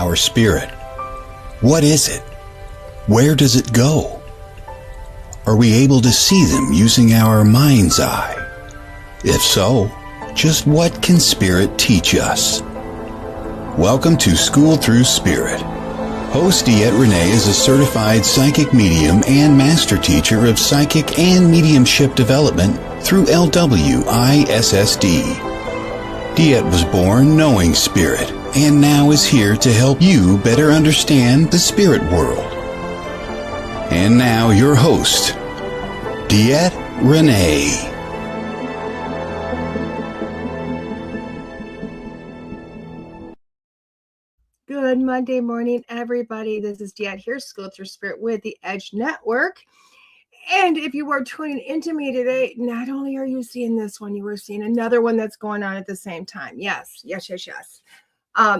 our spirit? What is it? Where does it go? Are we able to see them using our mind's eye? If so, just what can spirit teach us? Welcome to School Through Spirit. Host DeEtte Renee is a certified psychic medium and master teacher of psychic and mediumship development through LWISSD. DeEtte was born knowing spirit and now is here to help you better understand the spirit world. And now your host, DeEtte Renee. Good Monday morning, everybody. This is DeEtte here, School Through Spirit with the Edge Network. And if you were tuning into me today, not only are you seeing this one, you were seeing another one that's going on at the same time. Yes.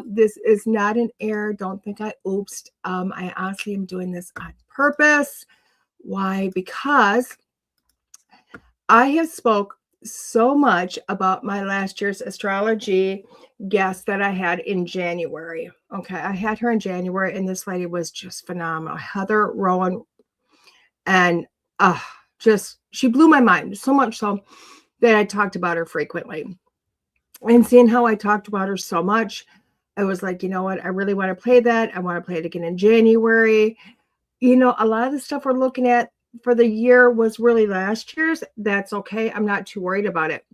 This is not an error. Don't think I oopsed. I honestly am doing this on purpose. Why? Because I have spoke so much about my last year's astrology guest that I had in January. Okay, I had her in January, and this lady was just phenomenal. Heather Rowan, and she blew my mind so much so that I talked about her frequently. And seeing how I talked about her so much, I was like, you know what? I really want to play that. I want to play it again in January. You know, a lot of the stuff we're looking at for the year was really last year's. That's okay. I'm not too worried about it.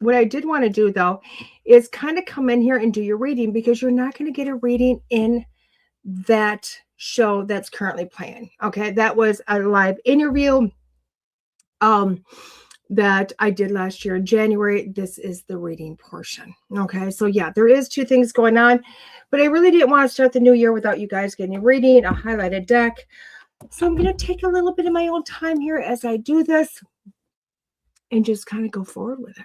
What I did want to do, though, is kind of come in here and do your reading, because you're not going to get a reading in that show that's currently playing. Okay, that was a live interview that I did last year in January. This is the reading portion. Okay, so yeah, there is two things going on, but I really didn't want to start the new year without you guys getting a reading, a highlighted deck. So I'm going to take a little bit of my own time here as I do this and just kind of go forward with it.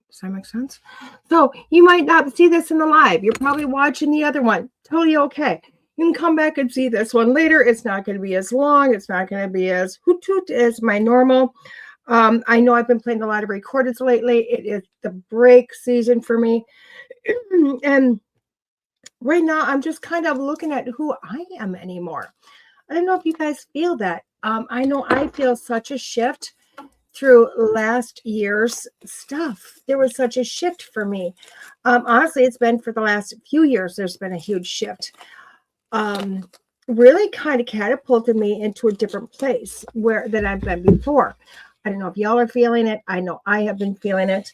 Does that make sense? So you might not see this in the live. You're probably watching the other one. Totally okay. You can come back and see this one later. It's not going to be as long. It's not going to be as hoot as my normal. I know I've been playing a lot of recordeds lately. It is the break season for me. And right now I'm just kind of looking at who I am anymore. I don't know if you guys feel that. I know I feel such a shift through last year's stuff. There was such a shift for me. Honestly, it's been for the last few years, there's been a huge shift. Really kind of catapulted me into a different place than I've been before. I don't know if y'all are feeling it. I know I have been feeling it.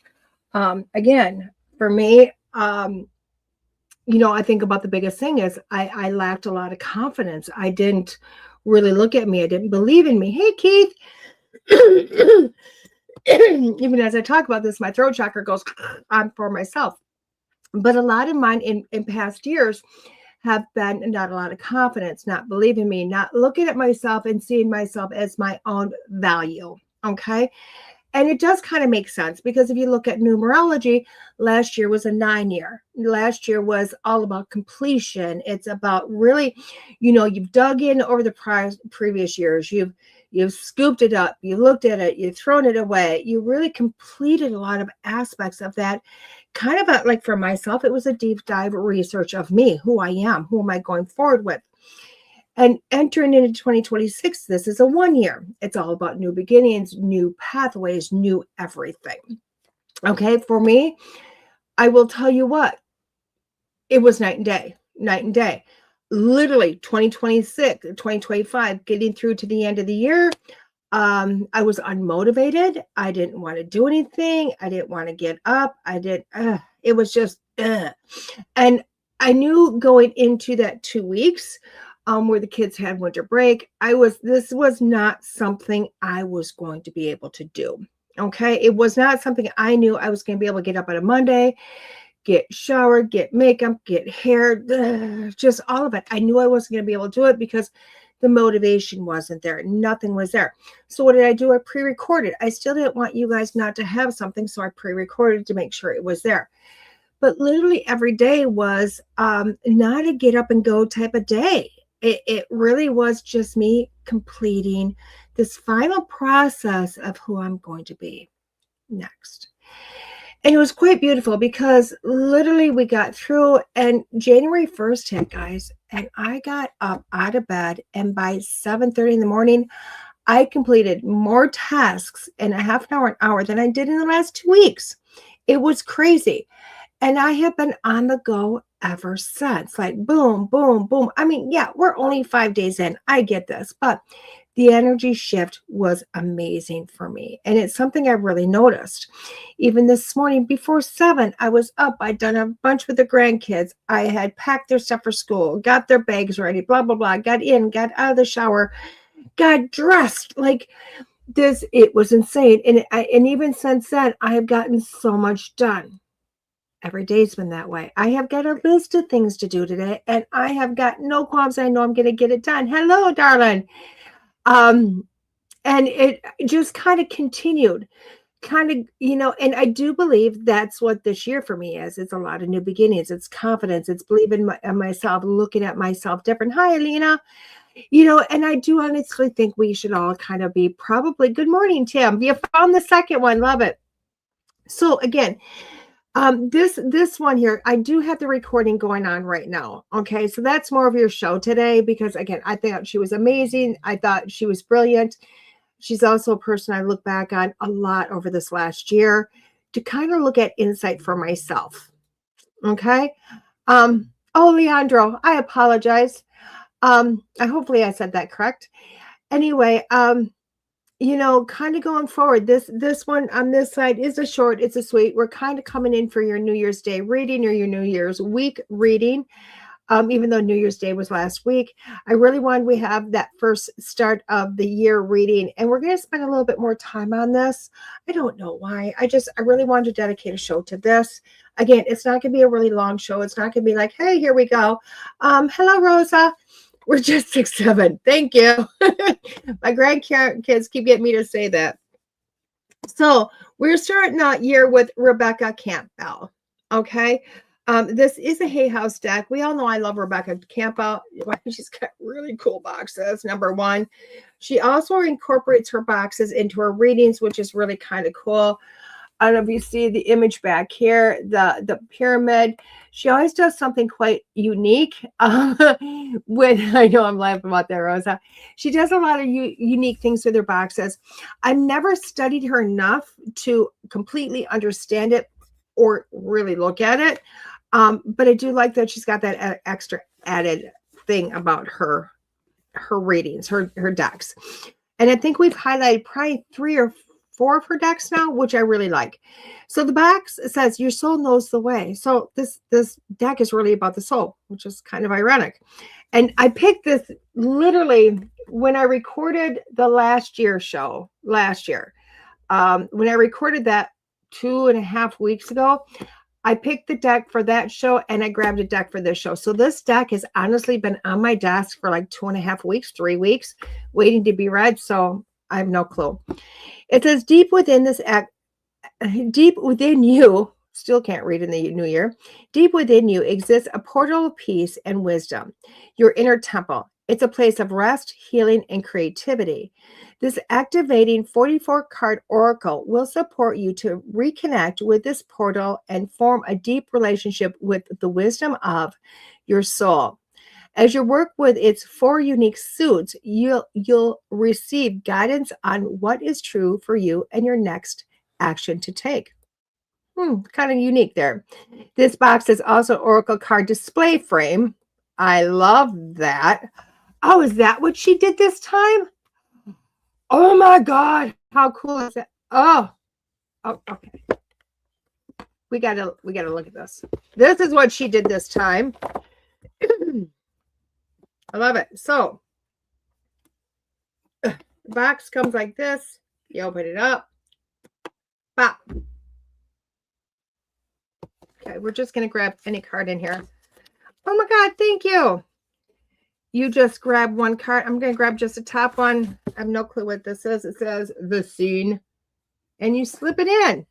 Again, for me, you know, I think about the biggest thing is I lacked a lot of confidence. I didn't really look at me. I didn't believe in me. Hey, Keith. Even as I talk about this, my throat chakra goes on for myself. But a lot of mine in past years have been not a lot of confidence, not believing me, not looking at myself and seeing myself as my own value. Okay. And it does kind of make sense, because if you look at numerology, last year was a 9-year. Last year was all about completion. It's about really, you know, you've dug in over the previous years. You've scooped it up. You looked at it. You've thrown it away. You really completed a lot of aspects of that. Kind of like for myself, it was a deep dive research of me, who I am, who am I going forward with. And entering into 2026, this is a 1-year. It's all about new beginnings, new pathways, new everything. Okay, for me, I will tell you what, it was night and day. Literally 2026, 2025, getting through to the end of the year, I was unmotivated. I didn't want to do anything. I didn't want to get up. It was just, and I knew going into that 2 weeks, where the kids had winter break, this was not something I was going to be able to do. Okay. It was not something I knew I was going to be able to get up on a Monday, get showered, get makeup, get hair, just all of it. I knew I wasn't going to be able to do it because the motivation wasn't there. Nothing was there. So what did I do? I pre-recorded. I still didn't want you guys not to have something. So I pre-recorded to make sure it was there. But literally every day was not a get up and go type of day. It really was just me completing this final process of who I'm going to be next. And it was quite beautiful because literally we got through and January 1st hit, guys, and I got up out of bed and by 7:30 in the morning, I completed more tasks in a half an hour than I did in the last 2 weeks. It was crazy. And I have been on the go ever since. Like boom, boom, boom. I mean, yeah, we're only 5 days in. I get this, but the energy shift was amazing for me. And it's something I really noticed. Even this morning before 7, I was up. I'd done a bunch with the grandkids. I had packed their stuff for school, got their bags ready, blah, blah, blah. Got in, got out of the shower, got dressed. Like this, it was insane. And even since then, I have gotten so much done. Every day's been that way. I have got a list of things to do today, and I have got no qualms. I know I'm going to get it done. Hello, darling. Um, and it just kind of continued, and I do believe that's what this year for me is. It's a lot of new beginnings. It's confidence. It's believing in myself, looking at myself different. Hi, Alina. And I do honestly think we should all kind of be probably, good morning, Tim. You found the second one. Love it. So again, this one here, I do have the recording going on right now. Okay, so that's more of your show today because again, I thought she was amazing. I thought she was brilliant. She's also a person I look back on a lot over this last year to kind of look at insight for myself. Okay. Oh, Leandro, I apologize. Hopefully I said that correct. Anyway, kind of going forward, this one on this side is a short, it's a sweet. We're kind of coming in for your New Year's Day reading or your New Year's week reading. Even though New Year's Day was last week, I really wanted we have that first start of the year reading, and we're going to spend a little bit more time on this. I don't know why. I really wanted to dedicate a show to this. Again, it's not going to be a really long show. It's not going to be like, hey, here we go. Hello, Rosa. We're just 6'7". Thank you. My grandkids keep getting me to say that. So we're starting out year with Rebecca Campbell. Okay. This is a Hay House deck. We all know I love Rebecca Campbell. She's got really cool boxes. Number one, she also incorporates her boxes into her readings, which is really kind of cool. I don't know if you see the image back here, the pyramid. She always does something quite unique. I know I'm laughing about that, Rosa. She does a lot of unique things with her boxes. I've never studied her enough to completely understand it or really look at it. But I do like that she's got that extra added thing about her readings, her decks. And I think we've highlighted probably 3 or 4 of her decks now, which I really like. So the box says your soul knows the way. So this deck is really about the soul, which is kind of ironic. And I picked this literally when I recorded the last year show last year. When I recorded that 2.5 weeks ago, I picked the deck for that show and I grabbed a deck for this show. So this deck has honestly been on my desk for like 2.5 weeks, 3 weeks, waiting to be read. So I have no clue. It says deep within you, still can't read in the new year, deep within you exists a portal of peace and wisdom, your inner temple. It's a place of rest, healing, and creativity. This activating 44-card oracle will support you to reconnect with this portal and form a deep relationship with the wisdom of your soul. As you work with its 4 unique suits, you'll receive guidance on what is true for you and your next action to take. Kind of unique there. This box is also Oracle card display frame. I love that. Oh, is that what she did this time? Oh my God. How cool is that? Oh, okay. We gotta look at this. This is what she did this time. I love it. So the box comes like this. You open it up. Pop. Okay, we're just going to grab any card in here. Oh my God, thank you. You just grab one card. I'm going to grab just the top one. I have no clue what this is. It says the scene. And you slip it in.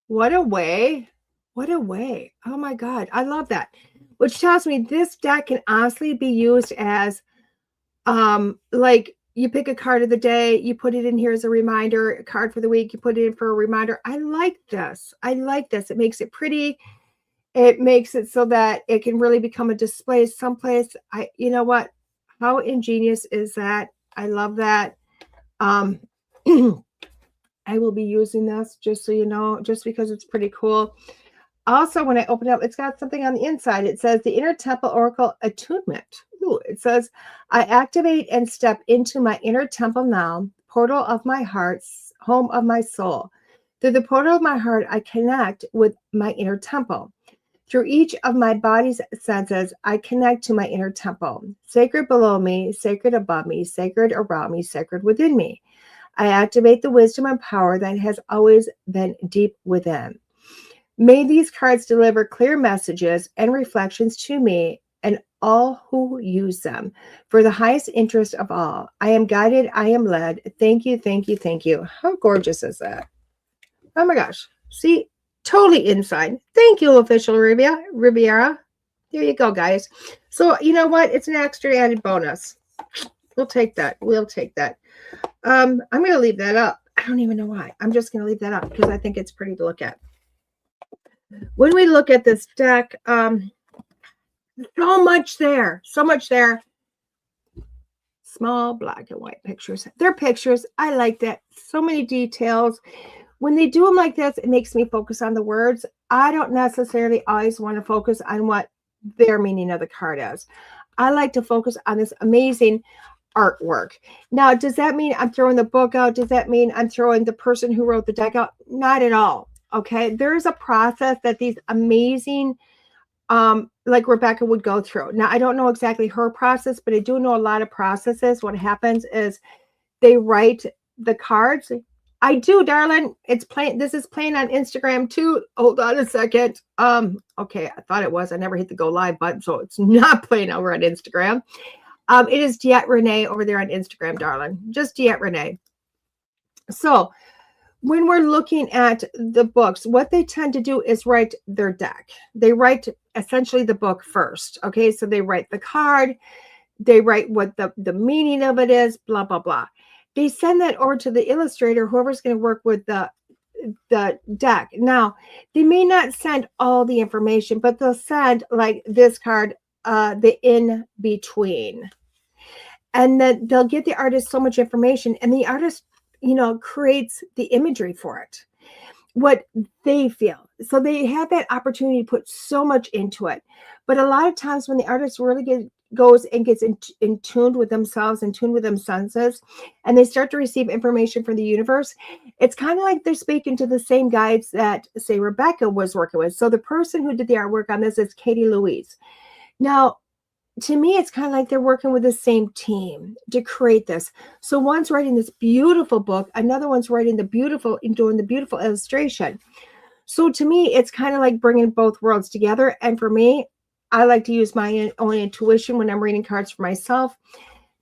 What a way. What a way. Oh my God. I love that. Which tells me this deck can honestly be used as like you pick a card of the day, you put it in here as a reminder, a card for the week, you put it in for a reminder. I like this. I like this. It makes it pretty. It makes it so that it can really become a display someplace. You know what? How ingenious is that? I love that. I will be using this, just so you know, just because it's pretty cool. Also, when I open it up, it's got something on the inside. It says the Inner Temple Oracle Attunement. Ooh, it says, I activate and step into my inner temple now, portal of my heart, home of my soul. Through the portal of my heart, I connect with my inner temple. Through each of my body's senses, I connect to my inner temple. Sacred below me, sacred above me, sacred around me, sacred within me. I activate the wisdom and power that has always been deep within. May these cards deliver clear messages and reflections to me and all who use them for the highest interest of all. I am guided. I am led. Thank you, thank you, thank you. How gorgeous is that? Oh my gosh. See, totally inside. Thank you, Official Riviera. There you go, guys. So, you know what? It's an extra added bonus. We'll take that. We'll take that. I'm going to leave that up. I don't even know why. I'm just going to leave that up because I think it's pretty to look at. When we look at this deck, so much there. Small black and white pictures. They're pictures. I like that. So many details. When they do them like this, it makes me focus on the words. I don't necessarily always want to focus on what their meaning of the card is. I like to focus on this amazing artwork. Now, does that mean I'm throwing the book out? Does that mean I'm throwing the person who wrote the deck out? Not at all. Okay. There's a process that these amazing, like Rebecca would go through. Now, I don't know exactly her process, but I do know a lot of processes. What happens is they write the cards. I do, darling. It's playing. This is playing on Instagram too. Hold on a second. Okay. I thought it was. I never hit the go live button, so it's not playing over on Instagram. It is DeEtte Renee over there on Instagram, darling. Just DeEtte Renee. So when we're looking at the books, what they tend to do is write their deck. They write essentially the book first. Okay. So they write the card. They write what the meaning of it is, blah, blah, blah. They send that over to the illustrator, whoever's going to work with the deck. Now, they may not send all the information, but they'll send like this card, the in between. And then they'll get the artist so much information, and the artist, creates the imagery for it, what they feel. So they have that opportunity to put so much into it. But a lot of times when the artist really goes and gets in tuned with themselves, in tune with their senses, and they start to receive information from the universe, it's kind of like they're speaking to the same guides that, say, Rebecca was working with. So the person who did the artwork on this is Katie Louise. Now, to me, it's kind of like they're working with the same team to create this. So one's writing this beautiful book, another one's writing doing the beautiful illustration. So to me, it's kind of like bringing both worlds together. And for me, I like to use my own intuition when I'm reading cards for myself.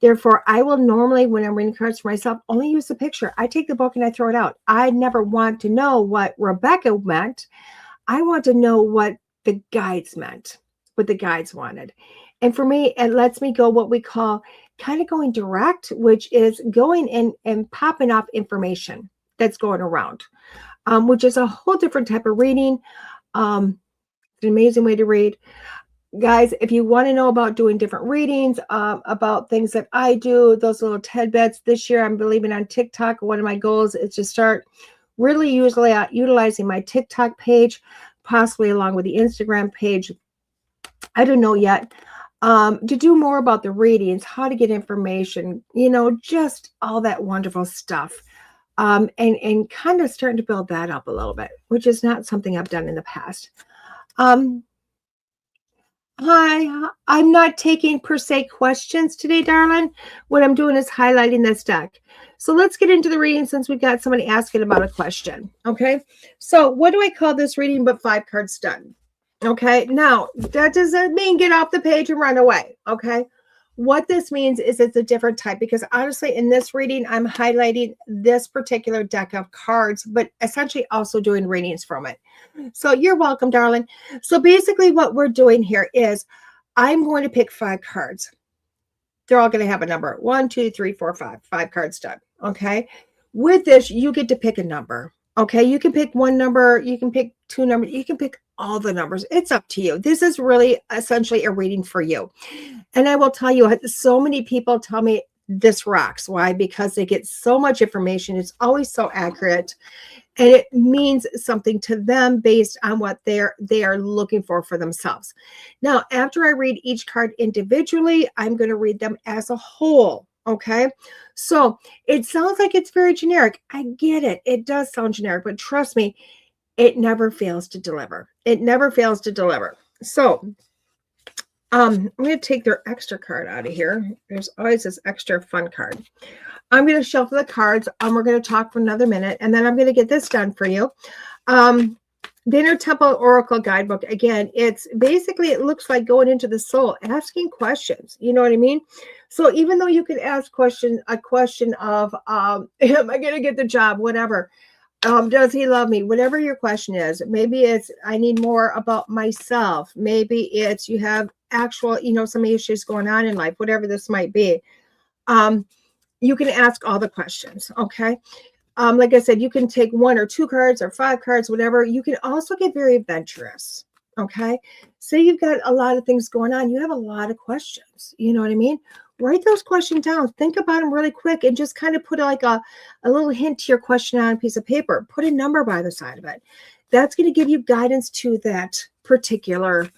Therefore, I will normally, when I'm reading cards for myself, only use the picture. I take the book and I throw it out. I never want to know what Rebecca meant. I want to know what the guides meant, what the guides wanted. And for me, it lets me go what we call kind of going direct, which is going in and popping off information that's going around, which is a whole different type of reading. It's an amazing way to read. Guys, if you want to know about doing different readings, about things that I do, those little tidbits, this year I'm believing on TikTok. One of my goals is to start really utilizing my TikTok page, possibly along with the Instagram page. I don't know yet. To do more about the readings, how to get information, just all that wonderful stuff. And kind of starting to build that up a little bit, which is not something I've done in the past. Hi, I'm not taking per se questions today, darling. What I'm doing is highlighting this deck. So let's get into the reading since we've got somebody asking about a question. Okay. So what do I call this reading but 5 cards done? Okay. Now that doesn't mean get off the page and run away. Okay. What this means is it's a different type, because honestly, in this reading, I'm highlighting this particular deck of cards, but essentially also doing readings from it. So you're welcome, darling. So basically what we're doing here is I'm going to pick 5 cards. they're all going to have a number. 1, 2, 3, 4, 5. 5 cards done. Okay. With this, you get to pick a number. Okay. You can pick one number. You can pick two numbers. You can pick all the numbers. It's up to you. This is really essentially a reading for you. And I will tell you, so many people tell me this rocks. Why? Because they get so much information. It's always so accurate. And it means something to them based on what they are looking for themselves. Now, after I read each card individually, I'm going to read them as a whole. Okay. So it sounds like it's very generic. I get it. It does sound generic, but trust me, it never fails to deliver. It never fails to deliver. So I'm going to take their extra card out of here. There's always this extra fun card. I'm going to shuffle the cards. We're going to talk for another minute, and then I'm going to get this done for you. The Inner Temple Oracle Guidebook. Again, it's basically, it looks like going into the soul, asking questions. You know what I mean? So even though you could ask a question of, am I going to get the job? Whatever. Does he love me? Whatever your question is. Maybe it's, I need more about myself. Maybe it's, you have actual, some issues going on in life, whatever this might be. You can ask all the questions. Okay. Like I said, you can take 1 or 2 cards or 5 cards, whatever. You can also get very adventurous. Okay. Say you've got a lot of things going on. You have a lot of questions. You know what I mean? Write those questions down. Think about them really quick and just kind of put like a little hint to your question on a piece of paper. Put a number by the side of it. That's going to give you guidance to that particular,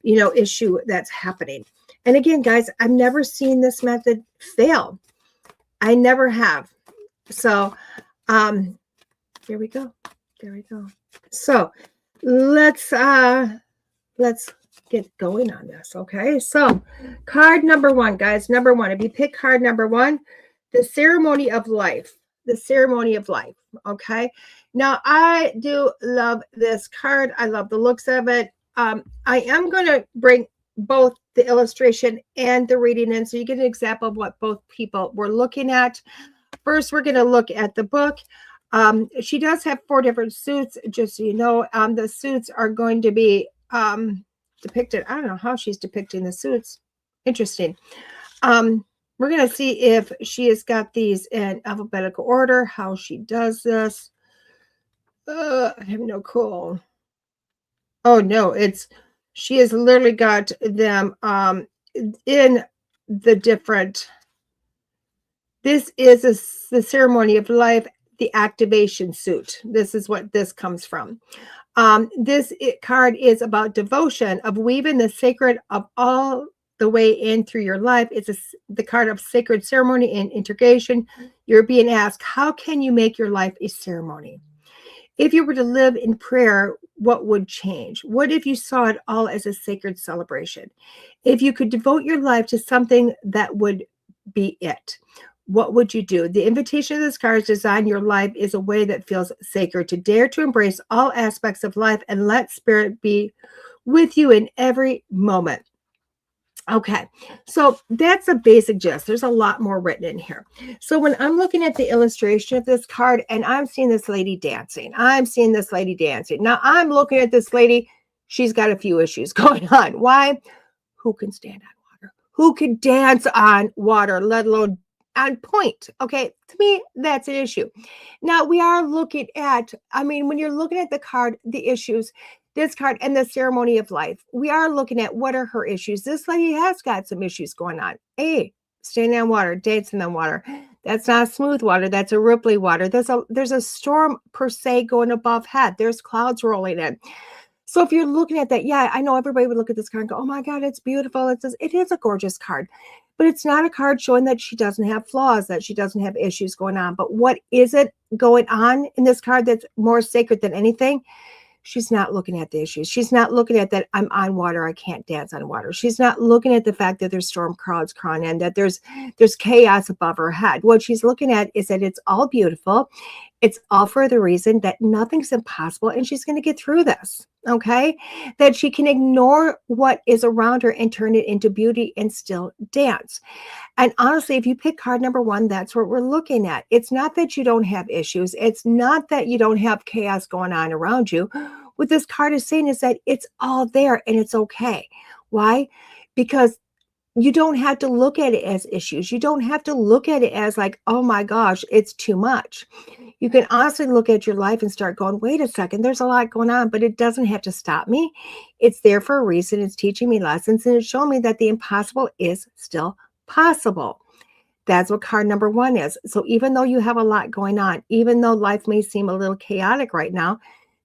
issue that's happening. And again, guys, I've never seen this method fail. I never have. So, here we go. There we go. So let's get going on this. Okay. So card number 1, guys, number 1, if you pick card number 1, the ceremony of life, the ceremony of life. Okay. Now I do love this card. I love the looks of it. I am going to bring both the illustration and the reading in, so you get an example of what both people were looking at. First, we're going to look at the book. She does have 4 different suits, just so you know. The suits are going to be depicted. I don't know how she's depicting the suits. Interesting. We're going to see if she has got these in alphabetical order, how she does this. I have no clue. Oh, no, she has literally got them in the different. This is the ceremony of life, the activation suit. This is what this comes from. This card is about devotion, of weaving the sacred of all the way in through your life. It's the card of sacred ceremony and integration. You're being asked, how can you make your life a ceremony? If you were to live in prayer, what would change? What if you saw it all as a sacred celebration? If you could devote your life to something that would be it, what would you do? The invitation of this card is design your life is a way that feels sacred, to dare to embrace all aspects of life and let spirit be with you in every moment. Okay, so that's a basic gist. There's a lot more written in here. So when I'm looking at the illustration of this card and I'm seeing this lady dancing, Now I'm looking at this lady. She's got a few issues going on. Why? Who can stand on water? Who can dance on water, let alone on point? Okay, to me, that's an issue. Now we are looking at, when you're looking at the card, the issues, this card and the ceremony of life, we are looking at what are her issues. This lady has got some issues going on. Hey, standing on water, dancing on water. That's not smooth water. That's a ripply water. There's a storm per se going above head. There's clouds rolling in. So if you're looking at that, yeah, I know everybody would look at this card and go, oh my God, it's beautiful. It is a gorgeous card, but it's not a card showing that she doesn't have flaws, that she doesn't have issues going on. But what is it going on in this card that's more sacred than anything? She's not looking at the issues. She's not looking at that I'm on water, I can't dance on water. She's not looking at the fact that there's storm clouds crawling in, that there's chaos above her head. What she's looking at is that it's all beautiful. It's all for the reason that nothing's impossible and she's going to get through this. Okay? That she can ignore what is around her and turn it into beauty and still dance. And honestly, if you pick card number 1, that's what we're looking at. It's not that you don't have issues. It's not that you don't have chaos going on around you. What this card is saying is that it's all there and it's okay. Why? Because You don't have to look at it as issues. You don't have to look at it as like, oh my gosh, it's too much. You can honestly look at your life and start going, wait a second, there's a lot going on, but it doesn't have to stop me. It's there for a reason. It's teaching me lessons, and it's showing me that the impossible is still possible. That's what card number 1 is. So even though you have a lot going on, even though life may seem a little chaotic right now,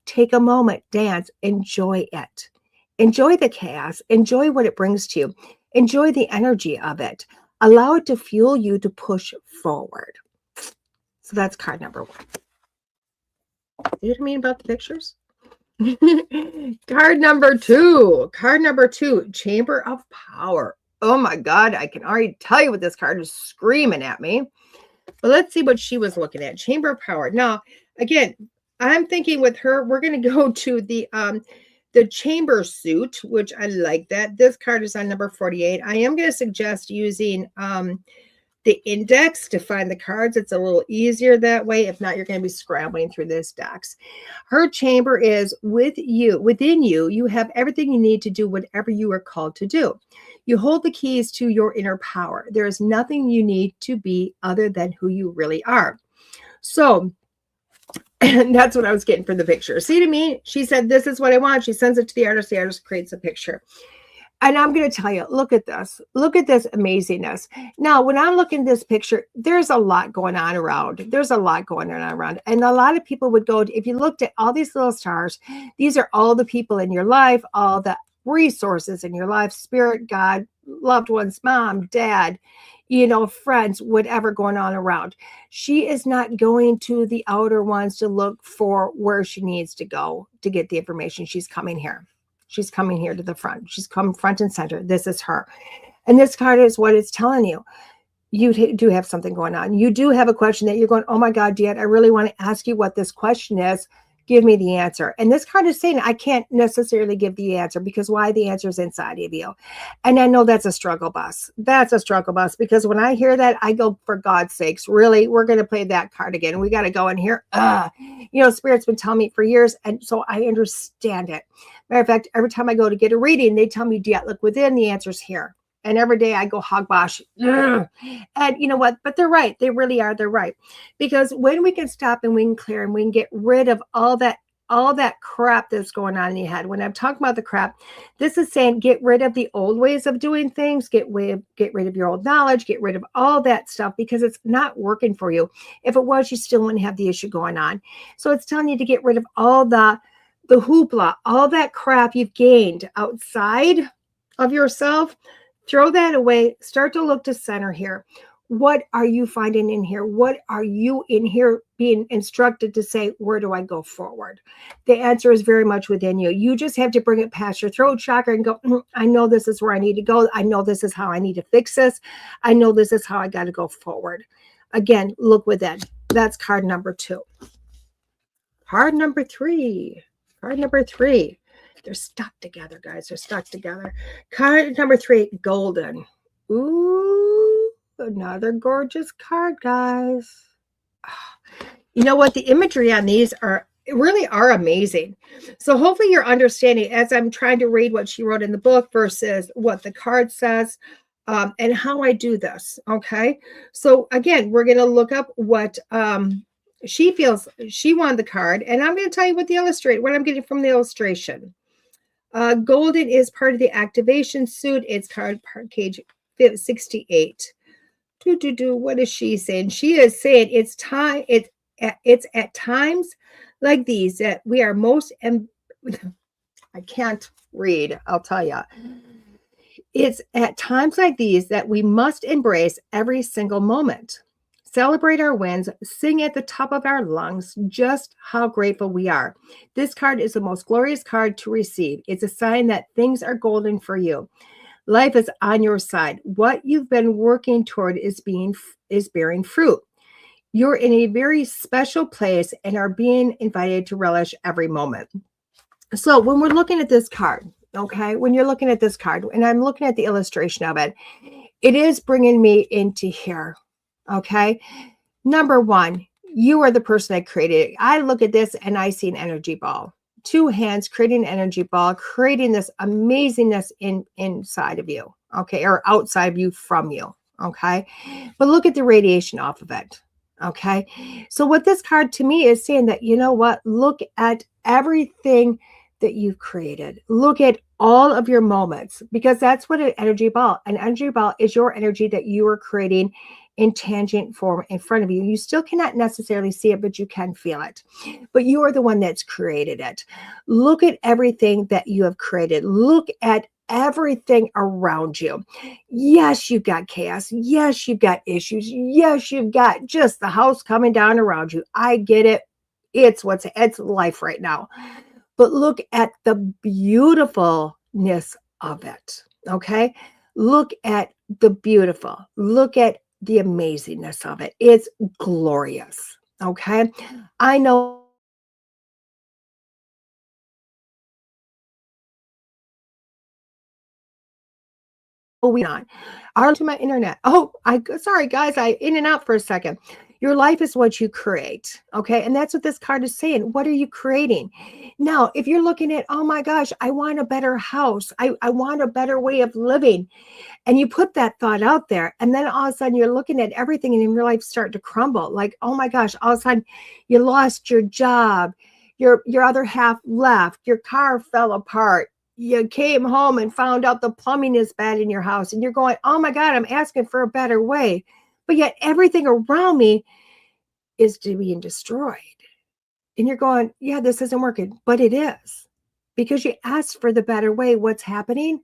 take a moment, dance, enjoy it. Enjoy the chaos. Enjoy what it brings to you. Enjoy the energy of it. Allow it to fuel you to push forward. So that's card number 1. See what I mean about the pictures? Card number 2. Card number 2, Chamber of Power. Oh my God, I can already tell you what this card is screaming at me. But let's see what she was looking at. Chamber of Power. Now, again, I'm thinking with her, we're going to go to the chamber suit, which I like that. This card is on number 48. I am going to suggest using the index to find the cards. It's a little easier that way. If not, you're going to be scrambling through this decks. Her chamber is with you, within you. You have everything you need to do whatever you are called to do. You hold the keys to your inner power. There is nothing you need to be other than who you really are. So, and that's what I was getting for the picture. See, to me, she said, this is what I want. She sends it to the artist. The artist creates a picture. And I'm going to tell you, look at this. Look at this amazingness. Now, when I'm looking at this picture, there's a lot going on around. There's a lot going on around. And a lot of people would go, if you looked at all these little stars, these are all the people in your life, all the resources in your life, spirit, God, loved ones, mom, dad, friends, whatever going on around. She is not going to the outer ones to look for where she needs to go to get the information. She's coming here. She's coming here to the front. She's come front and center. This is her. And this card is what it's telling you. You do have something going on. You do have a question that you're going, oh my God, DeEtte, I really want to ask you what this question is. Give me the answer. And this card is saying, I can't necessarily give the answer because why? The answer is inside of you. And I know that's a struggle bus. That's a struggle bus because when I hear that, I go, for God's sakes, really? We're going to play that card again. We got to go in here. Spirit's been telling me for years. And so I understand it. Matter of fact, every time I go to get a reading, they tell me, DeEtte, look within, the answer's here. And every day I go hogwash. And you know what? But they're right. They really are. They're right. Because when we can stop and we can clear and we can get rid of all that crap that's going on in your head. When I'm talking about the crap, this is saying get rid of the old ways of doing things, get rid of your old knowledge, get rid of all that stuff because it's not working for you. If it was, you still wouldn't have the issue going on. So it's telling you to get rid of all the hoopla, all that crap you've gained outside of yourself. Throw that away. Start to look to center here. What are you finding in here? What are you in here being instructed to say, where do I go forward? The answer is very much within you. You just have to bring it past your throat chakra and go, I know this is where I need to go. I know this is how I need to fix this. I know this is how I got to go forward. Again, look within. That's card number 2. Card number 3. Card number 3. They're stuck together, guys. They're stuck together. Card number 3, golden. Ooh, another gorgeous card, guys. You know what? The imagery on these really are amazing. So hopefully you're understanding as I'm trying to read what she wrote in the book versus what the card says and how I do this. Okay. So again, we're going to look up what she feels she wanted the card. And I'm going to tell you what I'm getting from the illustration. Golden is part of the activation suit. It's card page 68. What is she saying? She is saying it's time. It's at times like these that we are most. I can't read. I'll tell you. It's at times like these that we must embrace every single moment. Celebrate our wins, sing at the top of our lungs just how grateful we are. This card is the most glorious card to receive. It's a sign that things are golden for you. Life is on your side. What you've been working toward is bearing fruit. You're in a very special place and are being invited to relish every moment. So when we're looking at this card, okay, when you're looking at this card, and I'm looking at the illustration of it, it is bringing me into here. Okay. Number 1, you are the person that created it. I look at this and I see an energy ball. 2 hands creating an energy ball, creating this amazingness inside of you. okay, or outside of you from you, okay? But look at the radiation off of it, okay? So what this card to me is saying that, you know what? Look at everything that you've created. Look at all of your moments, because that's what an energy ball is your energy that you are creating in tangent form in front of you. You still cannot necessarily see it, but you can feel it. But you are the one that's created it. Look at everything that you have created. Look at everything around you. Yes, you've got chaos. Yes, you've got issues. Yes, you've got just the house coming down around you. I get it. It's life right now. But look at the beautifulness of it. Okay. Look at the beautiful. Look at the amazingness of it. It's glorious. Okay. I know we on. Are to my internet. Oh, sorry guys, I in and out for a second. Your life is what you create. Okay. And that's what this card is saying. What are you creating? Now, if you're looking at, oh my gosh, I want a better house. I want a better way of living. And you put that thought out there, and then all of a sudden you're looking at everything and your life start to crumble. Like, oh my gosh, all of a sudden you lost your job, your other half left, your car fell apart. You came home and found out the plumbing is bad in your house, and you're going, oh my God, I'm asking for a better way. But yet everything around me is being destroyed. And you're going, yeah, this isn't working, but it is, because you asked for the better way. What's happening?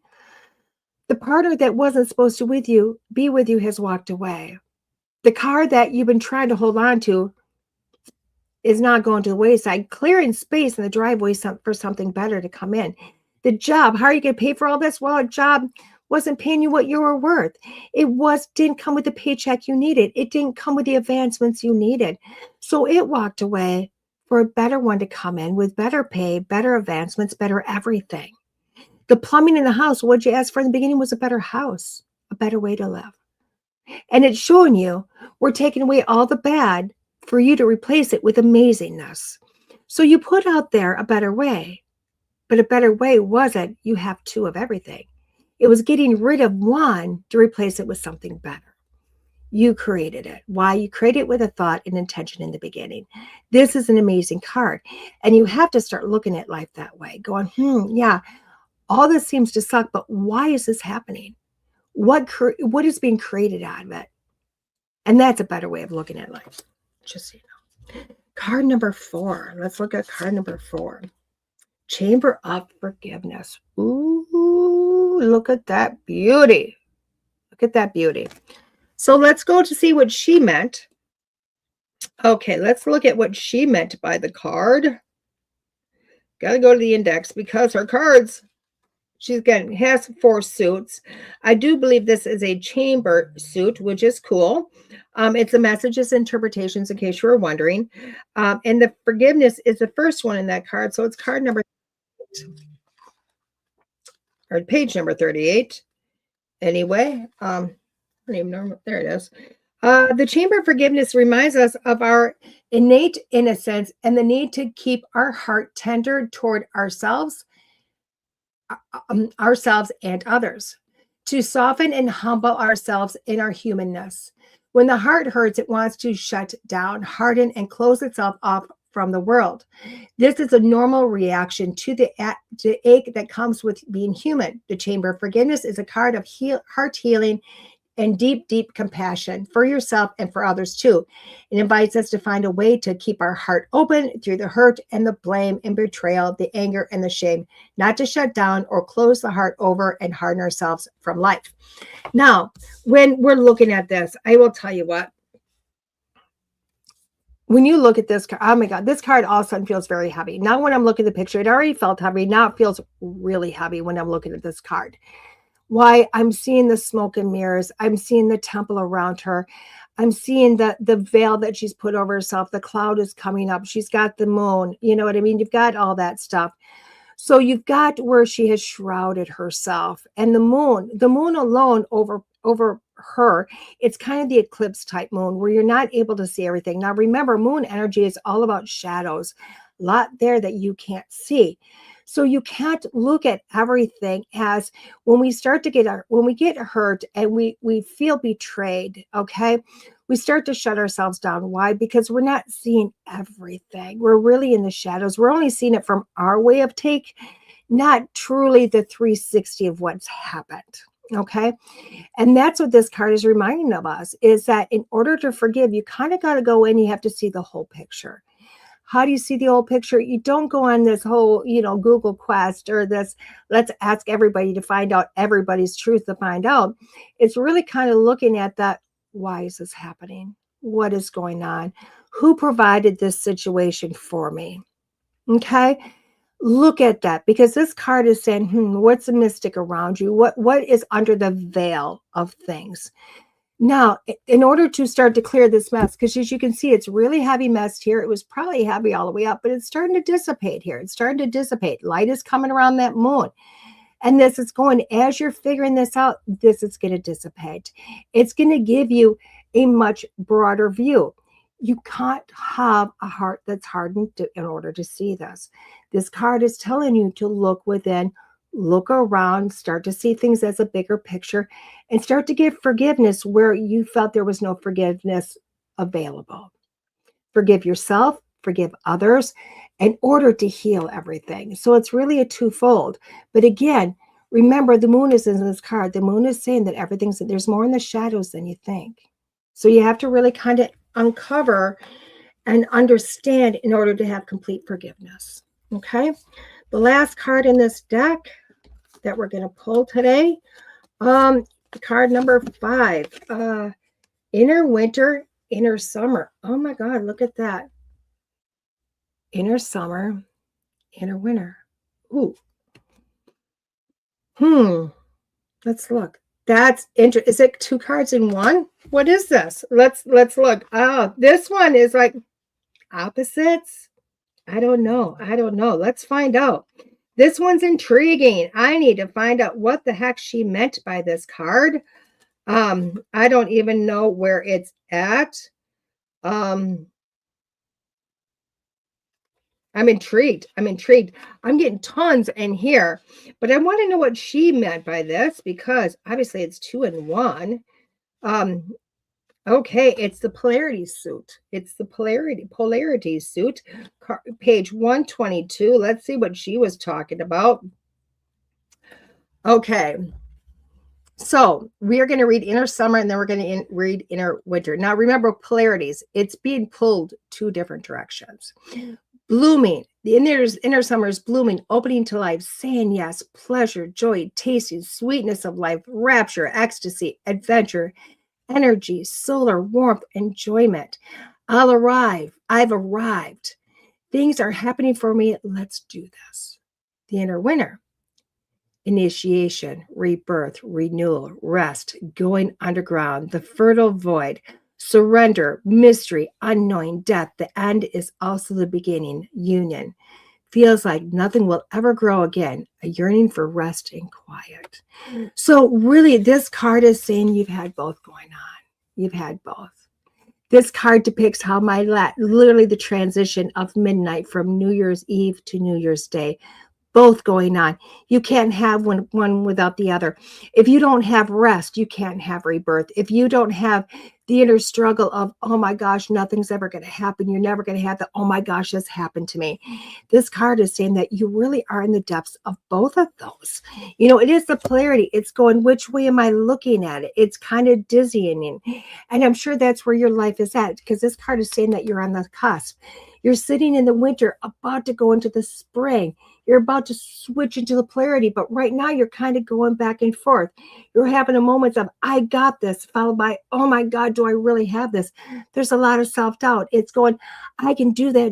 The partner that wasn't supposed to be with you has walked away. The car that you've been trying to hold on to is not going to the wayside, clearing space in the driveway for something better to come in. The job, how are you going to pay for all this? Well, a job wasn't paying you what you were worth. It didn't come with the paycheck you needed. It didn't come with the advancements you needed. So it walked away for a better one to come in with better pay, better advancements, better everything. The plumbing in the house, what you asked for in the beginning, was a better house, a better way to live. And it's showing you we're taking away all the bad for you to replace it with amazingness. So you put out there a better way, but a better way wasn't you have two of everything. It was getting rid of one to replace it with something better. You created it. Why? You created it with a thought and intention in the beginning. This is an amazing card. And you have to start looking at life that way, going, yeah, all this seems to suck, but why is this happening? What is being created out of it? And that's a better way of looking at life. Just so you know. Card number 4. Let's look at card number 4. Chamber of Forgiveness. Ooh, look at that beauty. Look at that beauty. So let's go to see what she meant. Okay, let's look at what she meant by the card. Got to go to the index because her cards, has 4 suits. I do believe this is a chamber suit, which is cool. It's the messages interpretations, in case you were wondering. And the forgiveness is the first one in that card. So it's card number, or page number 38. Anyway, I don't even know. There it is. The chamber of forgiveness reminds us of our innate innocence and the need to keep our heart tender toward ourselves and others, to soften and humble ourselves in our humanness. When the heart hurts, it wants to shut down, harden, and close itself off from the world. This is a normal reaction to the ache that comes with being human. The Chamber of Forgiveness is a card of heart healing and deep, deep compassion for yourself and for others too. It invites us to find a way to keep our heart open through the hurt and the blame and betrayal, the anger and the shame, not to shut down or close the heart over and harden ourselves from life. Now, when we're looking at this, I will tell you what, when you look at this card, oh my God, this card all of a sudden feels very heavy. Now when I'm looking at the picture, it already felt heavy. Now it feels really heavy when I'm looking at this card. Why? I'm seeing the smoke and mirrors. I'm seeing the temple around her. I'm seeing the veil that she's put over herself. The cloud is coming up. She's got the moon. You know what I mean? You've got all that stuff. So you've got where she has shrouded herself, and the moon alone over her, it's kind of the eclipse type moon where you're not able to see everything. Now remember, moon energy is all about shadows, a lot there that you can't see. So you can't look at everything as when we start to get when we get hurt and we feel betrayed, okay? We start to shut ourselves down. Why? Because we're not seeing everything. We're really in the shadows. We're only seeing it from our way of take, not truly the 360 of what's happened. Okay. And that's what this card is reminding of us is that in order to forgive, you kind of got to go in, you have to see the whole picture. How do you see the whole picture? You don't go on this whole, Google quest or this, let's ask everybody to find out everybody's truth to find out. It's really kind of looking at that. Why is this happening? What is going on? Who provided this situation for me? Okay. Look at that because this card is saying, what's the mystic around you? What is under the veil of things? Now, in order to start to clear this mess, because as you can see, it's really heavy mess here. It was probably heavy all the way up, but it's starting to dissipate here. It's starting to dissipate. Light is coming around that moon. And this is going, as you're figuring this out, this is going to dissipate. It's going to give you a much broader view. You can't have a heart that's hardened in order to see this. This card is telling you to look within, look around, start to see things as a bigger picture, and start to give forgiveness where you felt there was no forgiveness available. Forgive yourself, forgive others in order to heal everything. So it's really a twofold. But again, remember the moon is in this card. The moon is saying that there's more in the shadows than you think. So you have to really kind of uncover and understand in order to have complete forgiveness. Okay. The last card in this deck that we're going to pull today, card number 5, inner winter, inner summer. Oh my God, look at that. Inner summer, inner winter. Ooh. Let's look. That's interesting. Is it 2 cards in one? What is this? Let's look. Oh, this one is like opposites. I don't know. Let's find out. This one's intriguing. I need to find out what the heck she meant by this card. I don't even know where it's at. I'm intrigued. I'm getting tons in here, but I want to know what she meant by this because obviously it's 2 in 1. Okay, it's the polarity suit. It's the polarity suit. Page 122. Let's see what she was talking about. Okay. So we are going to read inner summer and then we're going to read inner winter. Now remember polarities. It's being pulled 2 different directions. Blooming. The inner summer is blooming, opening to life, saying yes, pleasure, joy, tasting, sweetness of life, rapture, ecstasy, adventure, energy, solar, warmth, enjoyment. I've arrived. Things are happening for me. Let's do this. The inner winter. Initiation, rebirth, renewal, rest, going underground, the fertile void, surrender, mystery, unknowing, death. The end is also the beginning, union. Feels like nothing will ever grow again, a yearning for rest and quiet. So really, this card is saying you've had both going on. You've had both. This card depicts how literally the transition of midnight from New Year's Eve to New Year's Day, both going on. You can't have one without the other. If you don't have rest, you can't have rebirth. If you don't have the inner struggle of, oh my gosh, nothing's ever going to happen. You're never going to have the, oh my gosh, this happened to me. This card is saying that you really are in the depths of both of those. It is the polarity. It's going, which way am I looking at it? It's kind of dizzying. And I'm sure that's where your life is at because this card is saying that you're on the cusp. You're sitting in the winter, about to go into the spring. You're about to switch into the polarity, but right now you're kind of going back and forth. You're having a moment of, I got this, followed by, oh my God, do I really have this? There's a lot of self-doubt. It's going, I can do that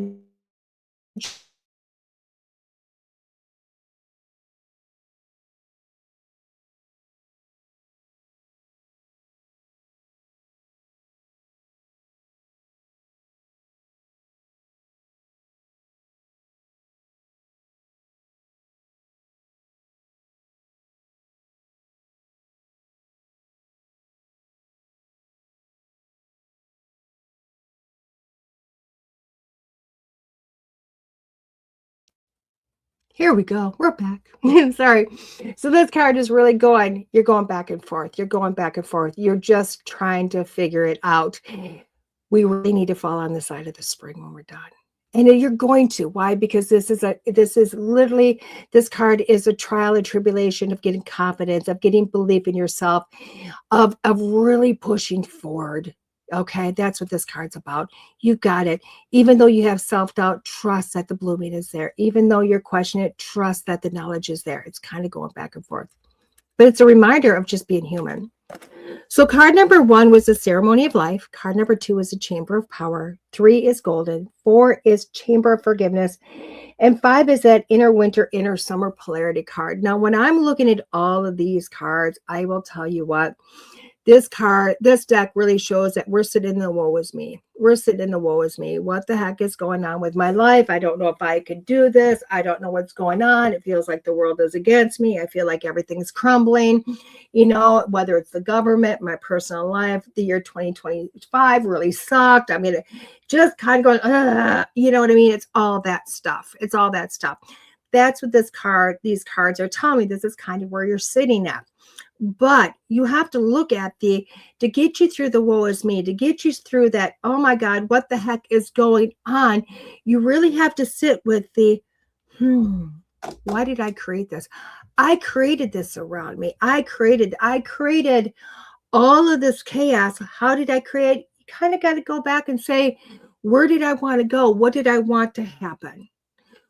Here we go. We're back. Sorry. So this card is really going, you're going back and forth. You're going back and forth. You're just trying to figure it out. We really need to fall on the side of the spring when we're done. And you're going to. Why? Because this is literally, this card is a trial and tribulation of getting confidence, of getting belief in yourself, of really pushing forward. Okay, that's what this card's about. You got it. Even though you have self-doubt, trust that the blooming is there. Even though you're questioning it, trust that the knowledge is there. It's kind of going back and forth. But it's a reminder of just being human. So card number 1 was the ceremony of life. Card number 2 is the chamber of power. 3 is golden. 4 is chamber of forgiveness. And 5 is that inner winter, inner summer polarity card. Now, when I'm looking at all of these cards, I will tell you what, this deck really shows that we're sitting in the woe is me. We're sitting in the woe is me. What the heck is going on with my life? I don't know if I could do this. I don't know what's going on. It feels like the world is against me. I feel like everything's crumbling, whether it's the government, my personal life. The year 2025 really sucked. I mean, just kind of going, you know what I mean? It's all that stuff. It's all that stuff. That's what these cards are telling me. This is kind of where you're sitting at. But you have to look at to get you through the woe is me, to get you through that, oh my God, what the heck is going on? You really have to sit with why did I create this? I created this around me. I created all of this chaos. How did I create? You kind of got to go back and say, where did I want to go? What did I want to happen?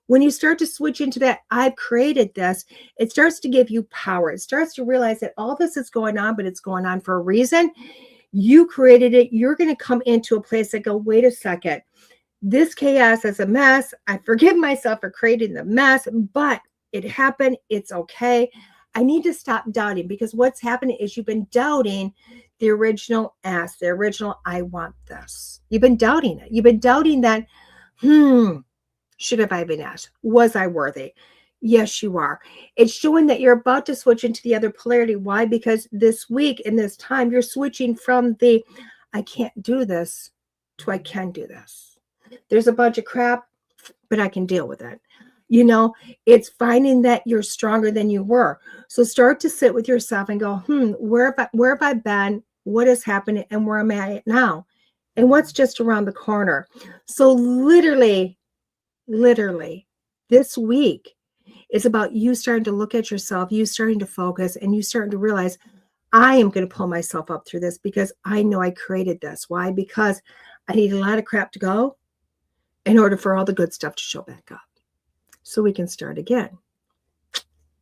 When you start to switch into that, I've created this, it starts to give you power. It starts to realize that all this is going on, but it's going on for a reason. You created it. You're going to come into a place that go, wait a second. This chaos is a mess. I forgive myself for creating the mess, but it happened. It's okay. I need to stop doubting, because what's happening is you've been doubting the original ask, the original I want this. You've been doubting it. You've been doubting that, should have I been asked? Was I worthy? Yes, you are. It's showing that you're about to switch into the other polarity. Why? Because this week in this time, you're switching from the I can't do this to I can do this. There's a bunch of crap, but I can deal with it. It's finding that you're stronger than you were. So start to sit with yourself and go, where have I been? What is happening? And where am I at now? And what's just around the corner? So literally, this week is about you starting to look at yourself, you starting to focus, and you starting to realize, I am going to pull myself up through this because I know I created this. Why? Because I need a lot of crap to go in order for all the good stuff to show back up. So we can start again.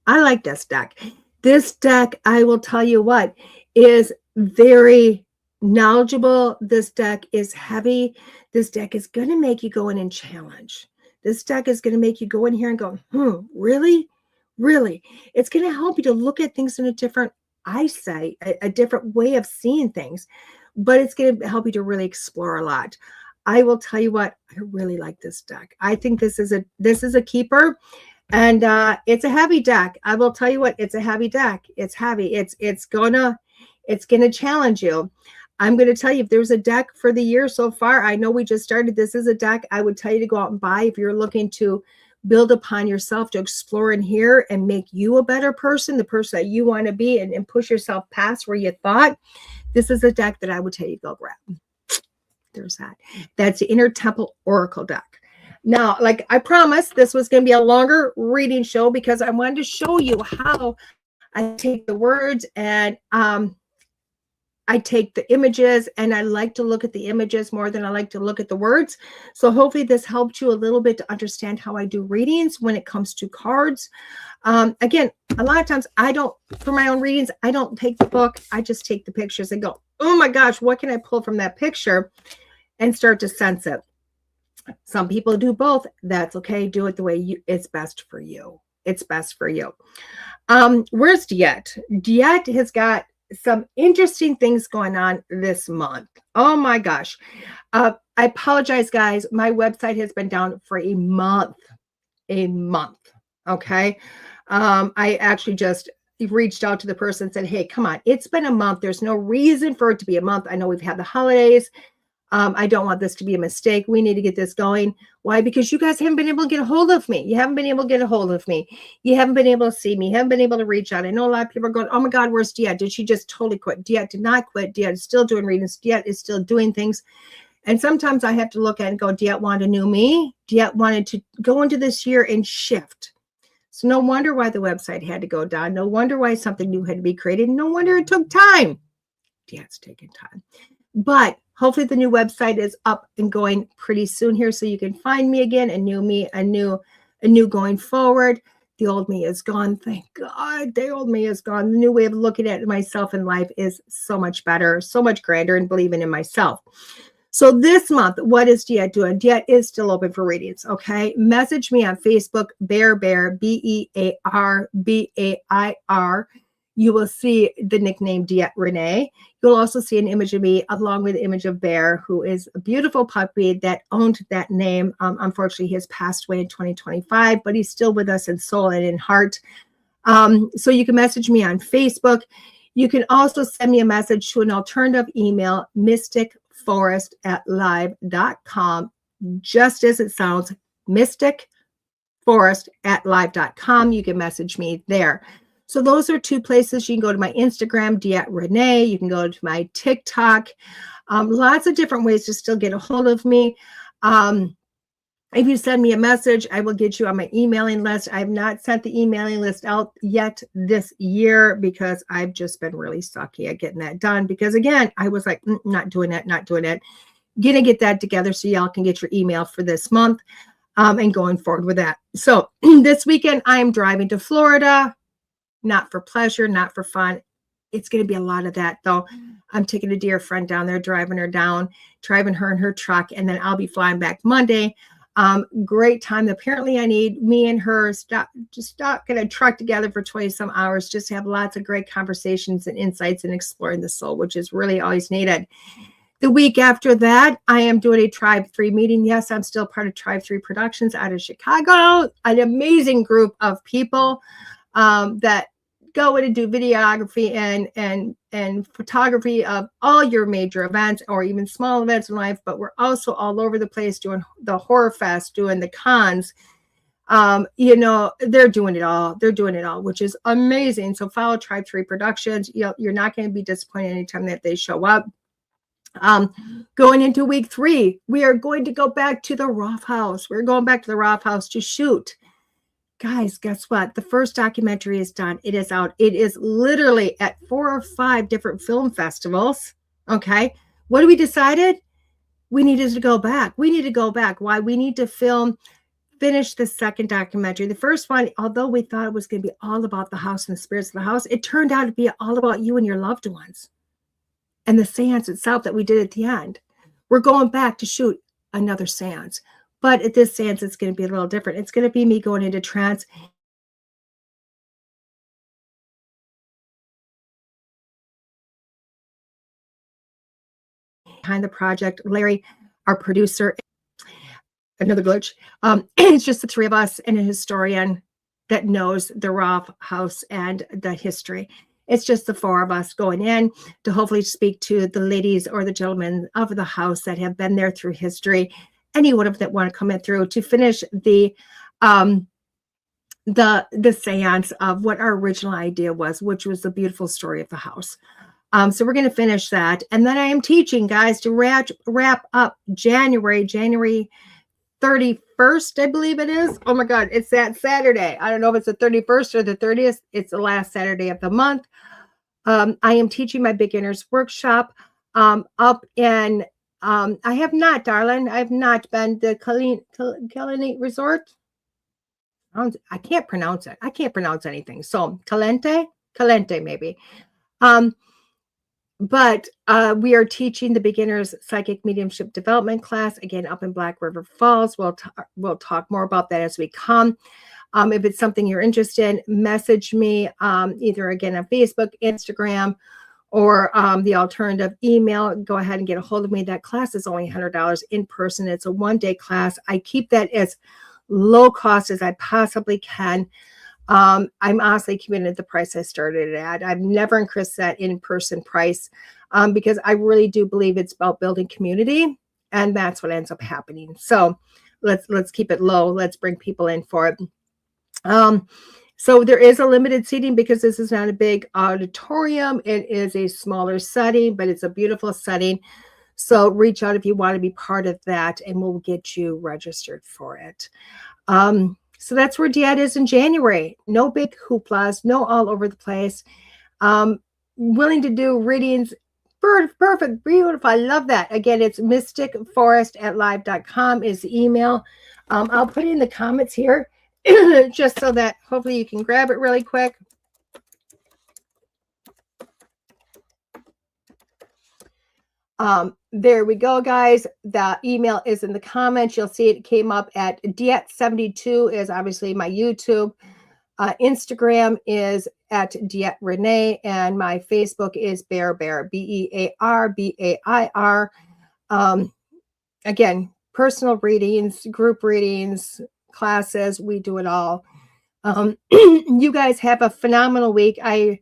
I like this deck. This deck, I will tell you what, is very knowledgeable. This deck is heavy. This deck is going to make you go in and challenge. This deck is going to make you go in here and go, really? Really? It's going to help you to look at things in a different, a different way of seeing things, but it's going to help you to really explore a lot. I will tell you what, I really like this deck. I think this is a keeper, and it's a heavy deck. I will tell you what, it's a heavy deck. It's heavy. It's gonna challenge you. I'm going to tell you, if there's a deck for the year so far, I know we just started. This is a deck I would tell you to go out and buy if you're looking to build upon yourself, to explore in here and make you a better person, the person that you want to be, and push yourself past where you thought. This is a deck that I would tell you to go grab. There's that. That's the Inner Temple Oracle deck. Now, like I promised, this was going to be a longer reading show because I wanted to show you how I take the words and I take the images, and I like to look at the images more than I like to look at the words. So hopefully this helped you a little bit to understand how I do readings when it comes to cards. Again, a lot of times for my own readings, I don't take the book. I just take the pictures and go, oh my gosh, what can I pull from that picture, and start to sense it. Some people do both. That's okay. Do it the way it's best for you. It's best for you. Where's DeEtte? DeEtte has got some interesting things going on this month. Oh my gosh. I apologize, guys. My website has been down for a month. Okay. I actually just reached out to the person and said, hey, come on, it's been a month. There's no reason for it to be a month. I know we've had the holidays. I don't want this to be a mistake. We need to get this going. Why? Because you guys haven't been able to get a hold of me. You haven't been able to get a hold of me. You haven't been able to see me. You haven't been able to reach out. I know a lot of people are going, oh my God, where's DeEtte? Did she just totally quit? DeEtte did not quit. DeEtte is still doing readings. DeEtte is still doing things. And sometimes I have to look at it and go, DeEtte wanted a new me. DeEtte wanted to go into this year and shift. So no wonder why the website had to go down. No wonder why something new had to be created. No wonder it took time. DeEtte's taking time. But hopefully the new website is up and going pretty soon here, so you can find me again, a new me, a new going forward. The old me is gone. Thank God the old me is gone. The new way of looking at myself in life is so much better, so much grander, and believing in myself. So this month, what is DeEtte doing? DeEtte is still open for readings, okay? Message me on Facebook, Bear, B-E-A-R, B-A-I-R. You will see the nickname DeEtte Renee. You'll also see an image of me along with the image of Bear, who is a beautiful puppy that owned that name. Unfortunately, he has passed away in 2025, but he's still with us in soul and in heart. So you can message me on Facebook. You can also send me a message to an alternative email, mysticforest@live.com, just as it sounds, mysticforest@live.com. You can message me there. So those are two places. You can go to my Instagram, DeEtte Renee. You can go to my TikTok. Lots of different ways to still get a hold of me. If you send me a message, I will get you on my emailing list. I have not sent the emailing list out yet this year because I've just been really sucky at getting that done. Because again, I was like, not doing it. Gonna get that together so y'all can get your email for this month and going forward with that. So this weekend, I am driving to Florida. Not for pleasure, not for fun. It's going to be a lot of that, though. I'm taking a dear friend down there, driving her in her truck, and then I'll be flying back Monday. Great time. Apparently, I need me and her stop in a truck together for 20 some hours, just to have lots of great conversations and insights and exploring the soul, which is really always needed. The week after that, I am doing a Tribe 3 meeting. Yes, I'm still part of Tribe 3 Productions out of Chicago, an amazing group of people that go in and do videography and photography of all your major events or even small events in life. But we're also all over the place doing the horror fest, doing the cons. They're doing it all. They're doing it all, which is amazing. So follow Tribe 3 Productions. You're not going to be disappointed anytime that they show up. Going into week 3, we are going to go back to the Roth House. We're going back to the Roth House to shoot. Guys, guess what? The first documentary is done. It is out. It is literally at 4 or 5 different film festivals. Okay. What we decided? We needed to go back. We need to go back. Why? We need to finish the second documentary. The first one, although we thought it was going to be all about the house and the spirits of the house, it turned out to be all about you and your loved ones and the seance itself that we did at the end. We're going back to shoot another seance. But at this seance, it's going to be a little different. It's going to be me going into trance. Behind the project, Larry, our producer, another glitch. It's just the 3 of us and a historian that knows the Roth House and the history. It's just the 4 of us going in to hopefully speak to the ladies or the gentlemen of the house that have been there through history. Anyone of that want to come in through to finish the seance of what our original idea was, which was the beautiful story of the house. So we're going to finish that. And then I am teaching, guys, to wrap up January 31st, I believe it is. Oh my God, it's that Saturday. I don't know if it's the 31st or the 30th. It's the last Saturday of the month. I am teaching my beginners workshop up in I have not, darling. I have not been to Kalinite Resort. I can't pronounce it. I can't pronounce anything. So Calente maybe. But we are teaching the beginners psychic mediumship development class again up in Black River Falls. We'll talk more about that as we come. If it's something you're interested in, message me either again on Facebook, Instagram, or the alternative email. Go ahead and get a hold of me. That class is only $100 in person. It's a 1-day class. I keep that as low cost as I possibly can. I'm honestly committed at the price I started at. I've never increased that in-person price because I really do believe it's about building community. And that's what ends up happening. So let's keep it low. Let's bring people in for it. So there is a limited seating because this is not a big auditorium. It is a smaller setting, but it's a beautiful setting. So reach out if you want to be part of that, and we'll get you registered for it. So that's where DeEtte is in January. No big hooplas, no all over the place. Willing to do readings. Perfect, beautiful. I love that. Again, it's mysticforest@live.com is the email. I'll put it in the comments here just so that hopefully you can grab it really quick. There we go, guys. The email is in the comments. You'll see it came up at DeEtte72 is obviously my YouTube. Instagram is at DeEtte Renee, and my Facebook is Bear, BEAR. Again, personal readings, group readings, classes, we do it all. You guys have a phenomenal week. I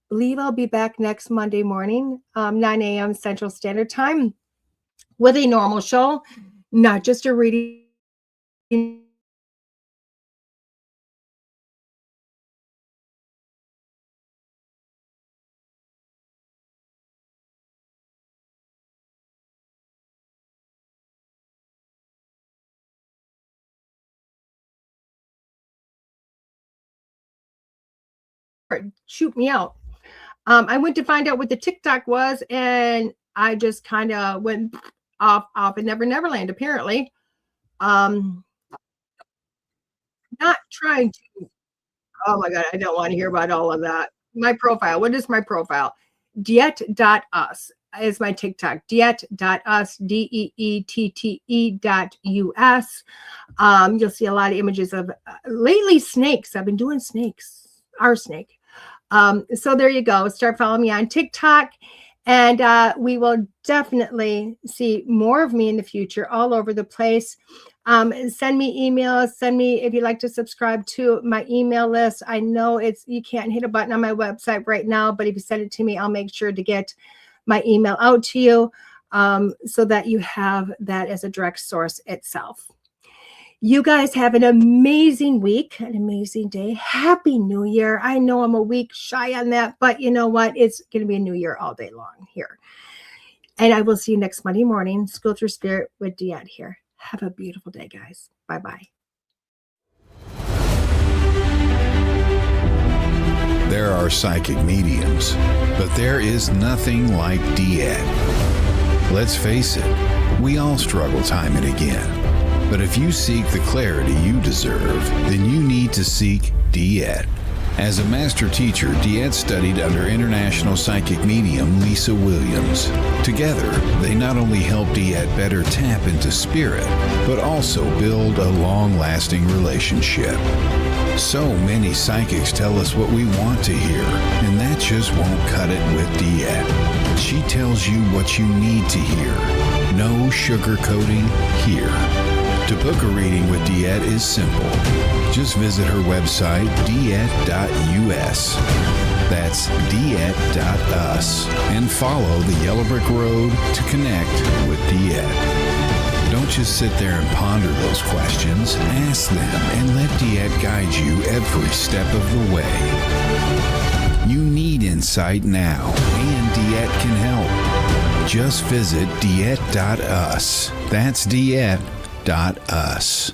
believe I'll be back next Monday morning, 9 a.m. Central Standard Time with a normal show, not just a reading. Shoot me out. I went to find out what the TikTok was, and I just kind of went off in Neverland, apparently. Not trying to. Oh my God, I don't want to hear about all of that. My profile. What is my profile? DeEtte.us is my TikTok. DeEtte.us, DeEtte.us. You'll see a lot of images of lately snakes. I've been doing snakes. Our snake. So there you go. Start following me on TikTok, and we will definitely see more of me in the future all over the place. Send me emails. Send me if you'd like to subscribe to my email list. I know you can't hit a button on my website right now, but if you send it to me, I'll make sure to get my email out to you so that you have that as a direct source itself. You guys have an amazing week, an amazing day. Happy New Year. I know I'm a week shy on that, but you know what? It's going to be a new year all day long here. And I will see you next Monday morning. School Through Spirit with DeEtte here. Have a beautiful day, guys. Bye-bye. There are psychic mediums, but there is nothing like DeEtte. Let's face it, we all struggle time and again. But if you seek the clarity you deserve, then you need to seek DeEtte. As a master teacher, DeEtte studied under international psychic medium Lisa Williams. Together, they not only help DeEtte better tap into spirit, but also build a long-lasting relationship. So many psychics tell us what we want to hear, and that just won't cut it with DeEtte. She tells you what you need to hear. No sugarcoating here. To book a reading with DeEtte is simple. Just visit her website, DeEtte.us. That's DeEtte.us. And follow the Yellow Brick Road to connect with DeEtte. Don't just sit there and ponder those questions. Ask them and let DeEtte guide you every step of the way. You need insight now, and DeEtte can help. Just visit DeEtte.us. That's DeEtte.us.